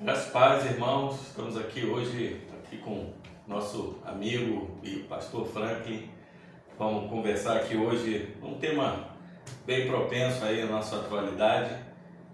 Graças a paz, irmãos, estamos aqui hoje com nosso amigo e pastor Franklin. Vamos conversar aqui hoje um tema bem propenso aí à nossa atualidade.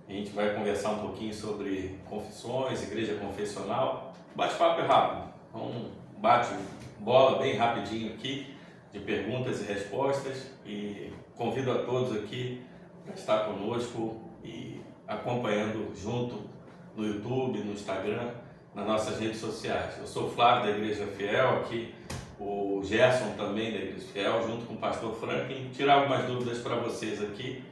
A gente vai conversar um pouquinho sobre confissões, igreja confessional. Bate-papo é rápido, um bate-bola bem rapidinho aqui de perguntas e respostas, e convido a todos aqui para estar conosco e acompanhando junto no YouTube, no Instagram, nas nossas redes sociais. Eu sou o Flávio da Igreja Fiel, aqui o Gerson também da Igreja Fiel, junto com o pastor Franklin, tirar algumas dúvidas para vocês aqui,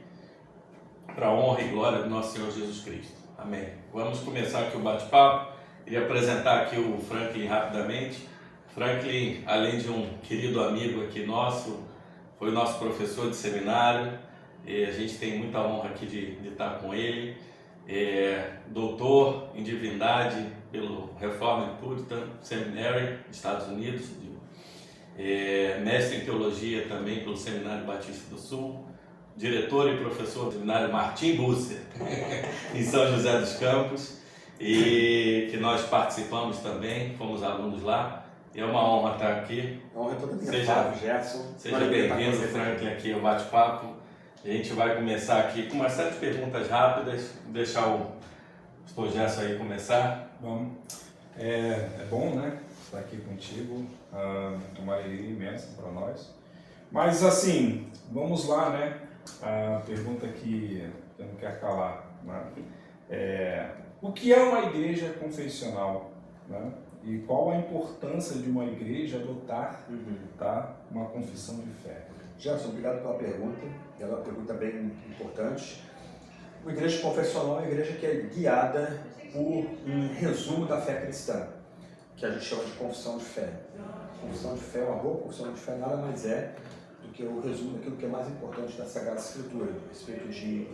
para a honra e glória do nosso Senhor Jesus Cristo. Amém. Vamos começar aqui o bate-papo. Queria apresentar aqui o Franklin rapidamente. Franklin, além de um querido amigo aqui nosso, foi o nosso professor de seminário, e a gente tem muita honra aqui de estar com ele. Doutor em divindade pelo Reformed Puritan Seminary, Estados Unidos, mestre em teologia também pelo Seminário Batista do Sul, diretor e professor do Seminário Martim Busser, em São José dos Campos, e que nós participamos também, fomos alunos lá, e é uma honra estar aqui. Honra toda minha, Flávio, Gerson. Seja bem-vindo, Franklin, aqui ao bate-papo. A gente vai começar aqui com uma série de perguntas rápidas. Vou deixar o pastor Gerson aí começar. Bom, é bom, né, estar aqui contigo, uma alegria imensa para nós. Mas assim, vamos lá, né, a pergunta que eu não quero calar, né? O que é uma igreja confessional, né? E qual a importância de uma igreja adotar uma confissão de fé? Gerson, obrigado pela pergunta. Ela é uma pergunta bem importante. Uma igreja confessional é uma igreja que é guiada por um resumo da fé cristã, que a gente chama de confissão de fé. Confissão de fé, uma boa confissão de fé, nada mais é do que o resumo daquilo que é mais importante da Sagrada Escritura, a respeito de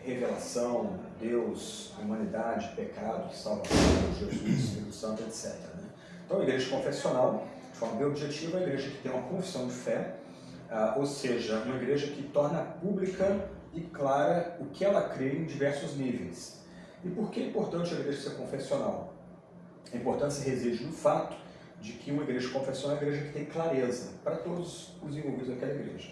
revelação, Deus, humanidade, pecado, salvação, Jesus, Espírito Santo, etc. Né? Então, a igreja confessional, de forma bem objetiva, é a igreja que tem uma confissão de fé, ou seja, uma igreja que torna pública e clara o que ela crê em diversos níveis. E por que é importante a igreja ser confessional? A importância reside no fato de que uma igreja confessional é uma igreja que tem clareza para todos os envolvidos naquela igreja.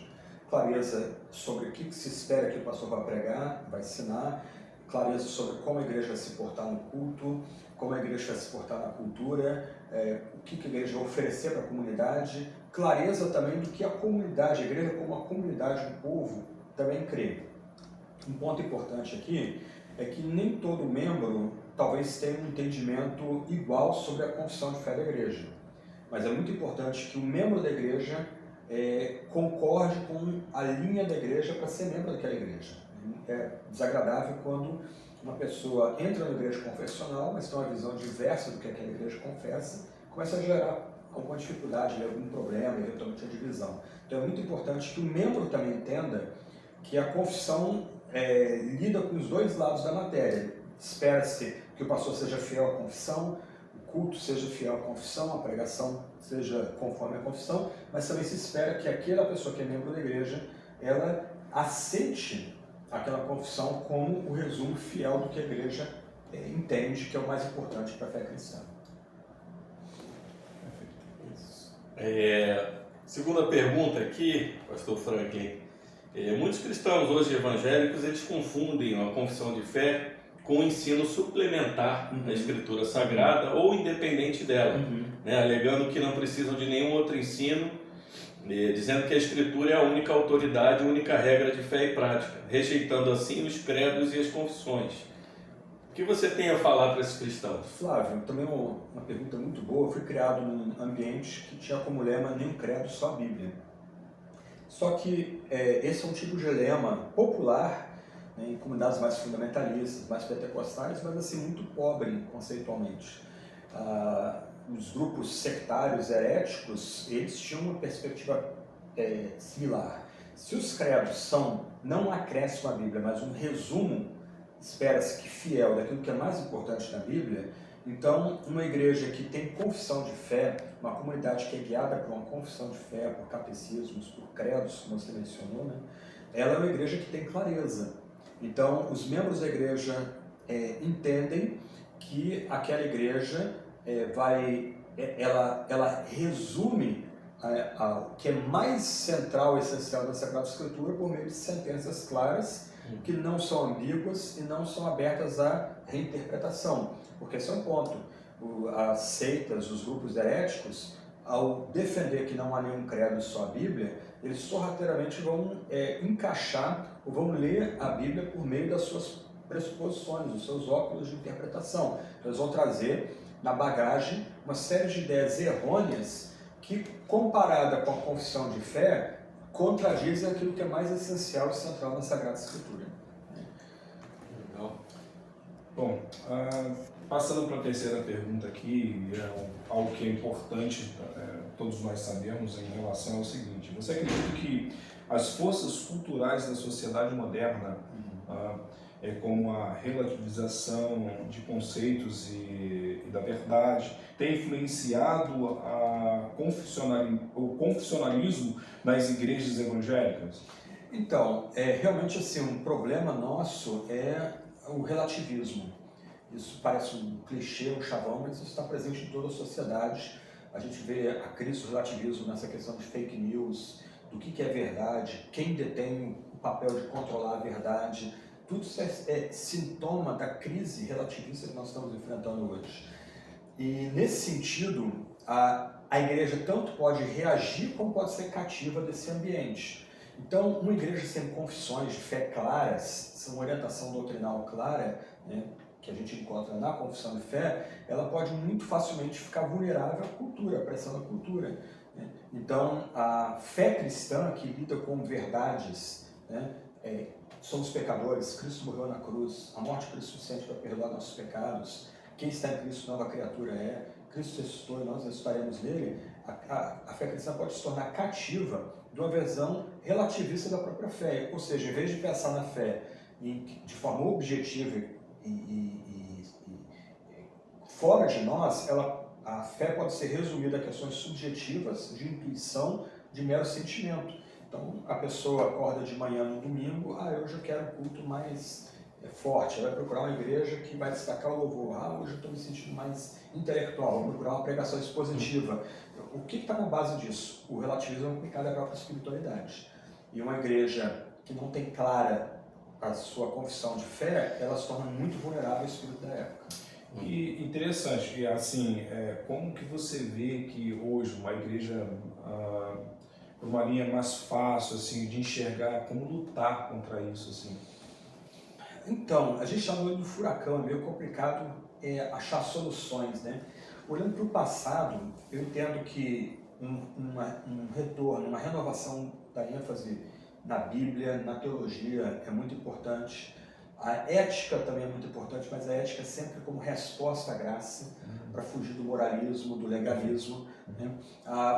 Clareza sobre o que se espera que o pastor vai pregar, vai ensinar, clareza sobre como a igreja vai se portar no culto, como a igreja vai se portar na cultura, o que a igreja vai oferecer para a comunidade, clareza também do que a comunidade, a igreja como a comunidade do povo também crê. Um ponto importante aqui é que nem todo membro talvez tenha um entendimento igual sobre a confissão de fé da igreja, mas é muito importante que o membro da igreja concorde com a linha da igreja para ser membro daquela igreja. É desagradável quando uma pessoa entra na igreja confessional, mas tem uma visão diversa do que aquela igreja confessa, começa a gerar alguma dificuldade, algum problema, eventualmente a divisão. Então é muito importante que o membro também entenda que a confissão lida com os dois lados da matéria. Espera-se que o pastor seja fiel à confissão, o culto seja fiel à confissão, a pregação seja conforme a confissão, mas também se espera que aquela pessoa que é membro da igreja, ela aceite aquela confissão como o resumo fiel do que a igreja entende que é o mais importante para a fé cristã. Segunda pergunta aqui, pastor Franklin. Muitos cristãos hoje evangélicos, eles confundem a confissão de fé com o ensino suplementar da Escritura Sagrada ou independente dela, né, alegando que não precisam de nenhum outro ensino, dizendo que a Escritura é a única autoridade, a única regra de fé e prática, rejeitando assim os credos e as confissões. O que você tem a falar para esses cristãos? Flávio, também uma pergunta muito boa. Eu fui criado num ambiente que tinha como lema nenhum credo, só a Bíblia. Só que esse é um tipo de lema popular, né, em comunidades mais fundamentalistas, mais pentecostais, mas assim muito pobre conceitualmente. Os grupos sectários heréticos, eles tinham uma perspectiva similar. Se os credos são não um acréscimo à Bíblia, mas um resumo, espera-se que fiel daquilo que é mais importante na Bíblia, então uma igreja que tem confissão de fé, uma comunidade que é guiada por uma confissão de fé, por catecismos, por credos, como você mencionou, né, ela é uma igreja que tem clareza. Então os membros da igreja entendem que aquela igreja ela resume o que é mais central e essencial da Sagrada Escritura por meio de sentenças claras que não são ambíguas e não são abertas à reinterpretação, porque esse é um ponto. As seitas, os grupos heréticos, ao defender que não há nenhum credo, só a Bíblia, eles sorrateiramente vão encaixar ou vão ler a Bíblia por meio das suas pressuposições, dos seus óculos de interpretação. Então, eles vão trazer na bagagem uma série de ideias errôneas que, comparada com a confissão de fé, contradizem aquilo que é mais essencial e central na Sagrada Escritura. Legal. Bom, passando para a terceira pergunta aqui, algo que é importante, todos nós sabemos em relação ao seguinte: você acredita que as forças culturais da sociedade moderna, como a relativização de conceitos e da verdade, tem influenciado o confessionalismo nas igrejas evangélicas? Então, realmente assim, um problema nosso é o relativismo. Isso parece um clichê, um chavão, mas isso está presente em toda a sociedade. A gente vê a crise do relativismo nessa questão de fake news, do que é verdade, quem detém o papel de controlar a verdade. Tudo isso é sintoma da crise relativista que nós estamos enfrentando hoje. E nesse sentido, a igreja tanto pode reagir como pode ser cativa desse ambiente. Então, uma igreja sem confissões de fé claras, sem uma orientação doutrinal clara, né, que a gente encontra na confissão de fé, ela pode muito facilmente ficar vulnerável à cultura, à pressão da cultura. Né? Então, a fé cristã que lida com verdades, né, somos pecadores, Cristo morreu na cruz, a morte de Cristo é suficiente para perdoar nossos pecados, quem está em Cristo, nova criatura é, Cristo ressuscitou e nós ressuscitaremos nele. A fé cristã pode se tornar cativa de uma visão relativista da própria fé, ou seja, em vez de pensar na fé de forma objetiva e fora de nós, a fé pode ser resumida a questões subjetivas, de intuição, de mero sentimento. Então, a pessoa acorda de manhã no domingo, hoje eu quero um culto mais forte, ela vai procurar uma igreja que vai destacar o louvor, hoje eu estou me sentindo mais intelectual, vou procurar uma pregação expositiva. O que está na base disso? O relativismo aplicado à própria espiritualidade. E uma igreja que não tem clara a sua confissão de fé, ela se torna muito vulnerável ao espírito da época. E interessante, assim, como que você vê que hoje uma igreja, uma linha mais fácil assim, de enxergar como lutar contra isso? Assim? Então, a gente está no olho do furacão, é meio complicado achar soluções, né? Olhando para o passado, eu entendo que um retorno, uma renovação da ênfase na Bíblia, na teologia é muito importante. A ética também é muito importante, mas a ética sempre como resposta à graça, para fugir do moralismo, do legalismo. Né?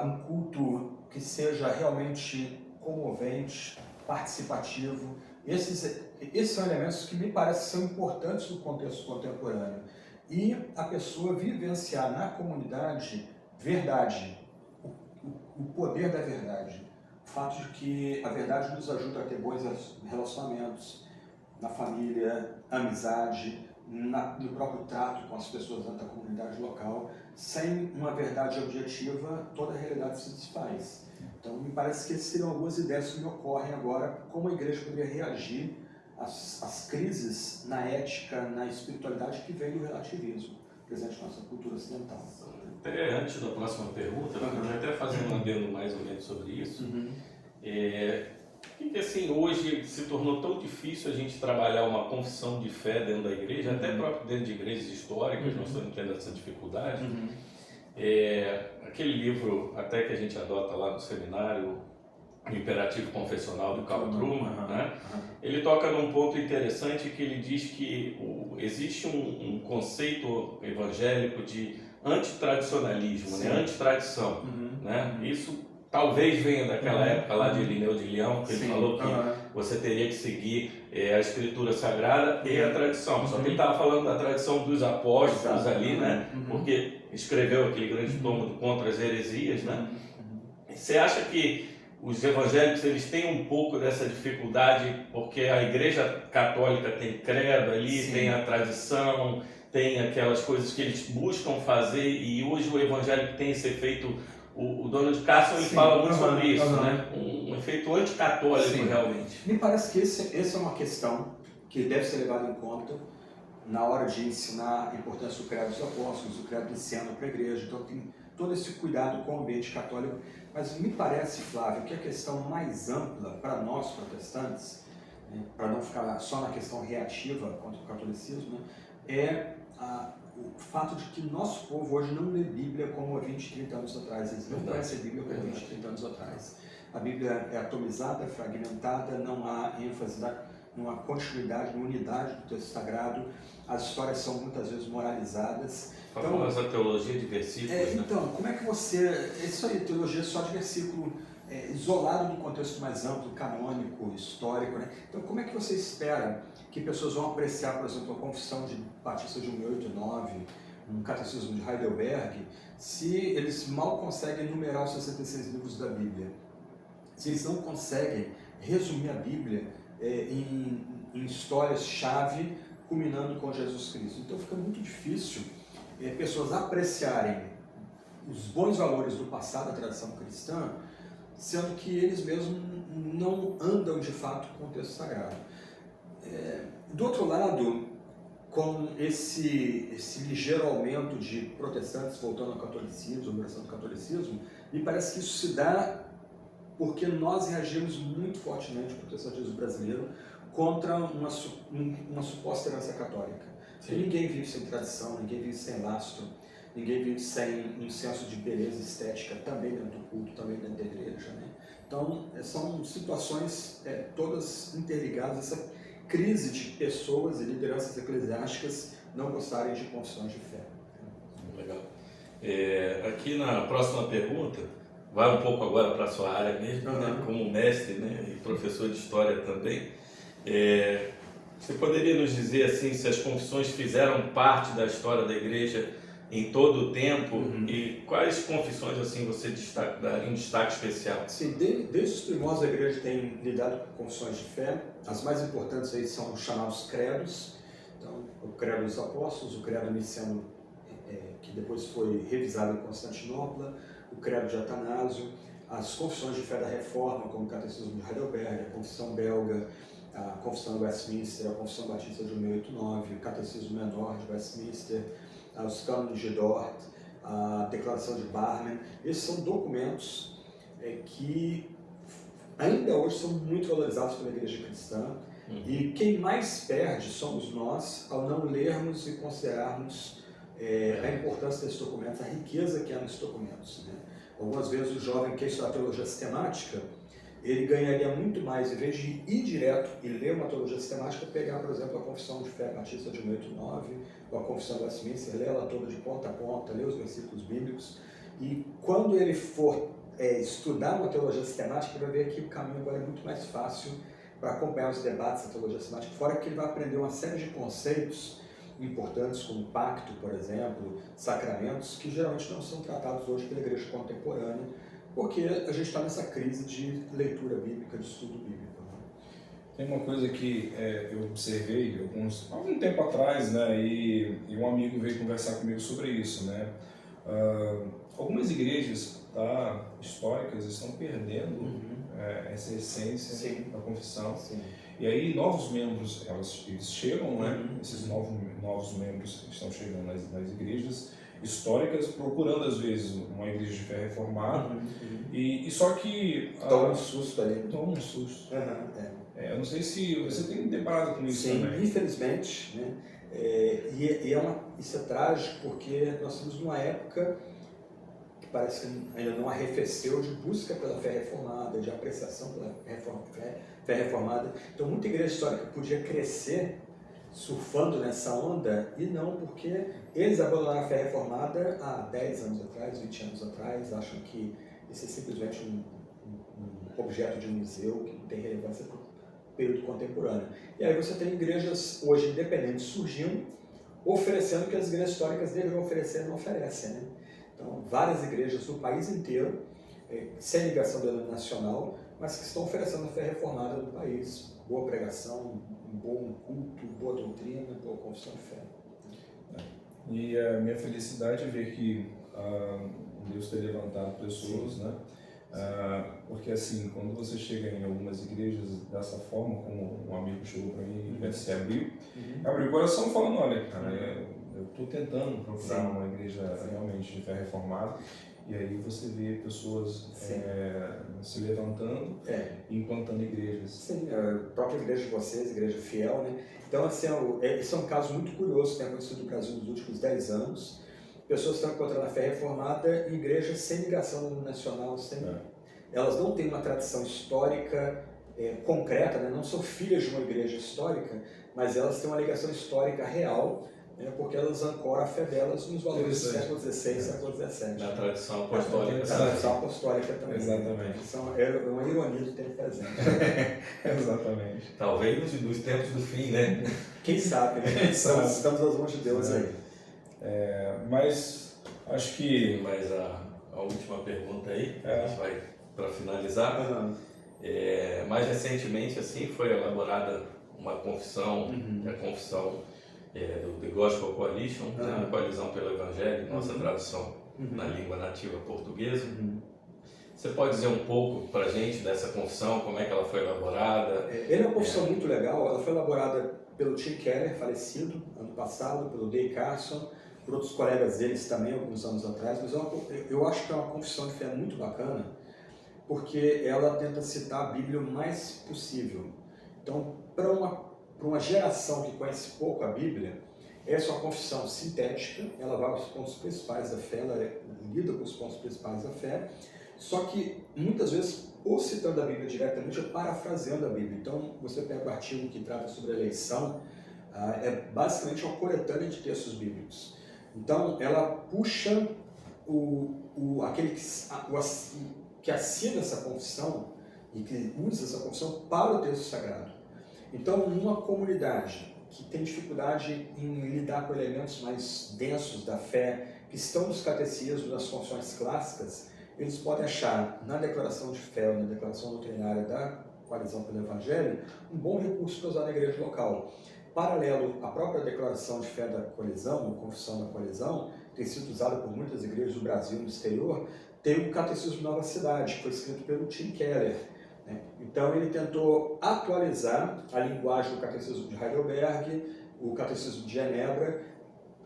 Um culto que seja realmente comovente, participativo. Esses são elementos que me parecem ser importantes no contexto contemporâneo. E a pessoa vivenciar na comunidade verdade, o poder da verdade. O fato de que a verdade nos ajuda a ter bons relacionamentos na família, amizade, no próprio trato com as pessoas dentro da comunidade local. Sem uma verdade objetiva, toda a realidade se desfaz. Então, me parece que essas seriam algumas ideias que me ocorrem agora, como a igreja poderia reagir às crises na ética, na espiritualidade que vem do relativismo, presente na nossa cultura ocidental. Até antes da próxima pergunta, eu vou até fazer um adendo mais ou menos sobre isso. Porque assim, hoje se tornou tão difícil a gente trabalhar uma confissão de fé dentro da igreja, até próprio dentro de igrejas históricas, nós estamos tendo essa dificuldade. Aquele livro até que a gente adota lá no seminário, o Imperativo Confessional do Carl Trueman, né? Ele toca num ponto interessante que ele diz que existe um conceito evangélico de antitradicionalismo, né? Antitradição. Né? Isso talvez venha daquela época lá de Irineu de Leão, que ele falou que você teria que seguir a Escritura Sagrada e a tradição. Só que ele estava falando da tradição dos apóstolos ali, né? Porque escreveu aquele grande tomo contra as heresias, né? Você acha que os evangélicos eles têm um pouco dessa dificuldade porque a Igreja Católica tem credo ali, tem a tradição, tem aquelas coisas que eles buscam fazer, e hoje o evangelho tem esse efeito, o Donald Carson ele fala muito sobre isso, né? Um efeito anticatólico realmente. Me parece que essa é uma questão que deve ser levada em conta na hora de ensinar a importância do credo dos apóstolos, o credo niceno para a igreja. Então tem todo esse cuidado com o ambiente católico. Mas me parece, Flávio, que a questão mais ampla para nós protestantes, né, para não ficar só na questão reativa contra o catolicismo, né, é o fato de que nosso povo hoje não lê Bíblia como há 20, 30 anos atrás. Eles não conhecem a Bíblia como há 20, 30 anos atrás. A Bíblia é atomizada, fragmentada, não há ênfase numa continuidade, numa unidade do texto sagrado. As histórias são muitas vezes moralizadas. A famosa teologia de versículos, né? Então, como é que você... Isso aí, teologia só de versículo, isolado do contexto mais amplo, canônico, histórico, né? Então, como é que você espera que pessoas vão apreciar, por exemplo, a Confissão de Batista de 1809, um catecismo de Heidelberg, se eles mal conseguem numerar os 66 livros da Bíblia? Se eles não conseguem resumir a Bíblia em histórias-chave, culminando com Jesus Cristo. Então fica muito difícil pessoas apreciarem os bons valores do passado, da tradição cristã, sendo que eles mesmos não andam de fato com o texto sagrado. Do outro lado, com esse ligeiro aumento de protestantes voltando ao catolicismo, abraçando o catolicismo, me parece que isso se dá porque nós reagimos muito fortemente ao protestantismo brasileiro contra uma suposta herança católica. Ninguém vive sem tradição, ninguém vive sem lastro, ninguém vive sem um senso de beleza estética também dentro do culto, também dentro da igreja, né? Então, são situações todas interligadas, essa crise de pessoas e lideranças eclesiásticas não gostarem de confissões de fé. Legal. Aqui na próxima pergunta, vai um pouco agora para a sua área mesmo, né? Como mestre, né? E professor de história também. Você poderia nos dizer assim se as confissões fizeram parte da história da igreja em todo o tempo e quais confissões assim você daria um destaque especial? Sim, desde os primórdios a igreja tem lidado com confissões de fé. As mais importantes aí são os chamados credos. Então, o credo dos apóstolos, o credo niceno, que depois foi revisado em Constantinopla, o credo de Atanásio, as confissões de fé da Reforma, como o Catecismo de Heidelberg, a Confissão Belga, a Confissão de Westminster, a Confissão Batista de 1809, o Catecismo Menor de Westminster, os Cânones de Dort, a Declaração de Barmen. Esses são documentos que ainda hoje são muito valorizados pela Igreja Cristã, e quem mais perde somos nós ao não lermos e considerarmos a importância desses documentos, a riqueza que há nesses documentos, né? Algumas vezes o jovem que quer estudar teologia sistemática, ele ganharia muito mais, em vez de ir direto e ler uma teologia sistemática, pegar, por exemplo, a Confissão de Fé Batista de 1809, ou a Confissão de Westminster, ler ela toda de ponta a ponta, ler os versículos bíblicos, e quando ele for estudar uma teologia sistemática, ele vai ver que o caminho agora é muito mais fácil para acompanhar os debates da teologia sistemática, fora que ele vai aprender uma série de conceitos importantes, como pacto, por exemplo, sacramentos, que geralmente não são tratados hoje pela igreja contemporânea, porque a gente está nessa crise de leitura bíblica, de estudo bíblico. Né? Tem uma coisa que eu observei algum tempo atrás, né, e um amigo veio conversar comigo sobre isso, né? Algumas igrejas históricas estão perdendo essa essência da confissão. Sim. E aí novos membros, eles chegam, né? Esses novos membros estão chegando nas igrejas históricas, procurando às vezes uma igreja de fé reformada, e só que... Toma um susto ali. Toma um susto. Eu não sei se você tem deparado com isso também. Sim, infelizmente, né? Isso é trágico porque nós estamos numa época que parece que ainda não arrefeceu de busca pela fé reformada, de apreciação pela fé reformada. Então muita igreja histórica podia crescer surfando nessa onda, e não porque eles abandonaram a fé reformada há 10 anos atrás, 20 anos atrás, acham que isso é simplesmente um objeto de um museu que não tem relevância para o período contemporâneo. E aí você tem igrejas hoje independentes surgindo, oferecendo o que as igrejas históricas deveriam oferecer e não oferecem, né? Então, várias igrejas do país inteiro, sem ligação denominacional, mas que estão oferecendo a fé reformada do país. Boa pregação, um bom culto, boa doutrina, boa confissão de fé. E a minha felicidade é ver que Deus tem levantado pessoas, né? Porque assim, quando você chega em algumas igrejas dessa forma, como um amigo chegou para mim e se abriu o coração falando, olha, cara, eu estou tentando procurar uma igreja realmente de fé reformada, e aí você vê pessoas se levantando e implantando igrejas. Sim, a própria igreja de vocês, igreja fiel, né? Então, assim, esse é um caso muito curioso que tem acontecido no Brasil nos últimos 10 anos. Pessoas estão encontrando a fé reformada em igrejas sem ligação nacional, elas não têm uma tradição histórica concreta, né? Não são filhas de uma igreja histórica, mas elas têm uma ligação histórica real, né? Porque elas ancoram a fé delas nos valores do século XVI e século XVII. Na tradição apostólica. Na tradição apostólica também. Exatamente. Então, é uma ironia de ter presente. Exatamente. Talvez nos tempos do fim, né? Quem sabe, né? Estamos às mãos de Deus aí. Mas acho que... Mas a última pergunta aí, a gente vai para finalizar. Mais recentemente, assim, foi elaborada uma confissão, que é a confissão do The Gospel Coalition, né, a Coalizão pelo Evangelho, nossa tradução na língua nativa portuguesa. Você pode dizer um pouco para a gente dessa confissão, como é que ela foi elaborada? Ela é uma confissão muito legal, ela foi elaborada pelo Tim Keller, falecido ano passado, pelo Dave Carson, por outros colegas deles também, alguns anos atrás, mas eu acho que é uma confissão de fé muito bacana, porque ela tenta citar a Bíblia o mais possível. Então, para uma geração que conhece pouco a Bíblia, essa é uma confissão sintética, ela vai aos pontos principais da fé, ela lida com os pontos principais da fé, só que muitas vezes, ou citando a Bíblia diretamente, ou parafraseando a Bíblia. Então, você pega o artigo que trata sobre a eleição, é basicamente uma coletânea de textos bíblicos. Então, ela puxa aquele que assina essa confissão e que usa essa confissão para o texto sagrado. Então, numa comunidade que tem dificuldade em lidar com elementos mais densos da fé, que estão nos catecismos, nas confissões clássicas, eles podem achar na declaração de fé ou na declaração doutrinária da Coalizão pelo Evangelho um bom recurso para usar na igreja local. Paralelo à própria declaração de fé da coalizão, ou confissão da coalizão, tem sido usada por muitas igrejas do Brasil e do exterior, tem o Catecismo Nova Cidade, que foi escrito pelo Tim Keller. Então ele tentou atualizar a linguagem do Catecismo de Heidelberg, o Catecismo de Genebra,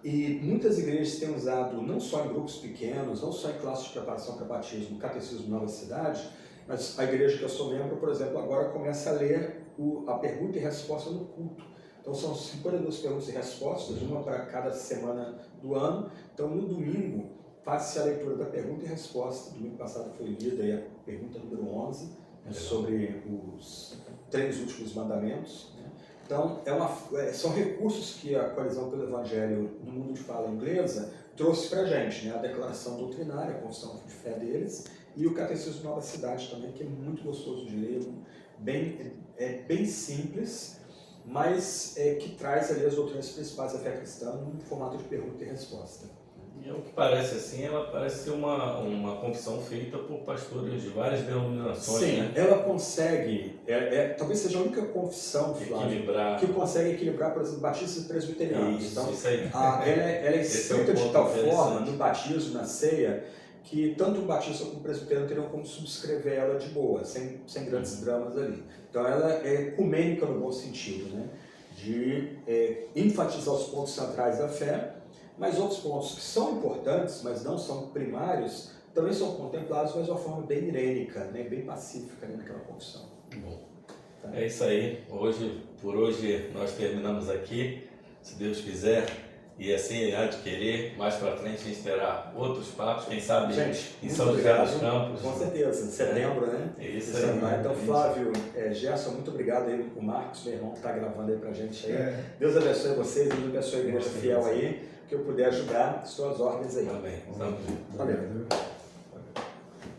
e muitas igrejas têm usado, não só em grupos pequenos, não só em classes de preparação para batismo, o Catecismo Nova Cidade, mas a igreja que eu sou membro, por exemplo, agora começa a ler a pergunta e resposta no culto. Então são 52 perguntas e respostas, uma para cada semana do ano. Então no domingo faz-se a leitura da pergunta e resposta. Domingo passado foi lida a pergunta número 11, sobre os 3 últimos mandamentos. Então são recursos que a Coalizão pelo Evangelho no mundo de fala inglesa trouxe para a gente, a declaração doutrinária, a confissão de fé deles, e o Catecismo Nova Cidade também, que é muito gostoso de ler, bem simples, mas que traz ali as doutrinas principais da fé cristã no formato de pergunta e resposta. E ao que parece assim, ela parece ser uma confissão feita por pastores de várias denominações. Sim, né? Ela consegue, talvez seja a única confissão, Flávio, que consegue equilibrar, por exemplo, batistas e presbiterianos. Isso, então, isso aí. Ela é escrita de tal forma, no interessante. batismo, na ceia, que tanto o batista como o presbiteriano teriam como subscrever ela de boa, sem grandes dramas ali. Então ela é ecumênica no bom sentido, de enfatizar os pontos centrais da fé, mas outros pontos que são importantes, mas não são primários, também são contemplados, mas de uma forma bem irênica, bem pacífica naquela confissão. Bom, é isso aí. Por hoje nós terminamos aqui, se Deus quiser. E assim há de querer, mais para frente a gente terá outros papos, quem sabe em São José dos Campos. Com certeza, em setembro, né? Isso aí. Então, Flávio, Gerson, muito obrigado aí, o Marcos, meu irmão, que está gravando aí pra gente aí. Deus abençoe vocês, Deus abençoe a igreja fiel aí, que eu puder ajudar, estou às ordens aí. Amém. Valeu.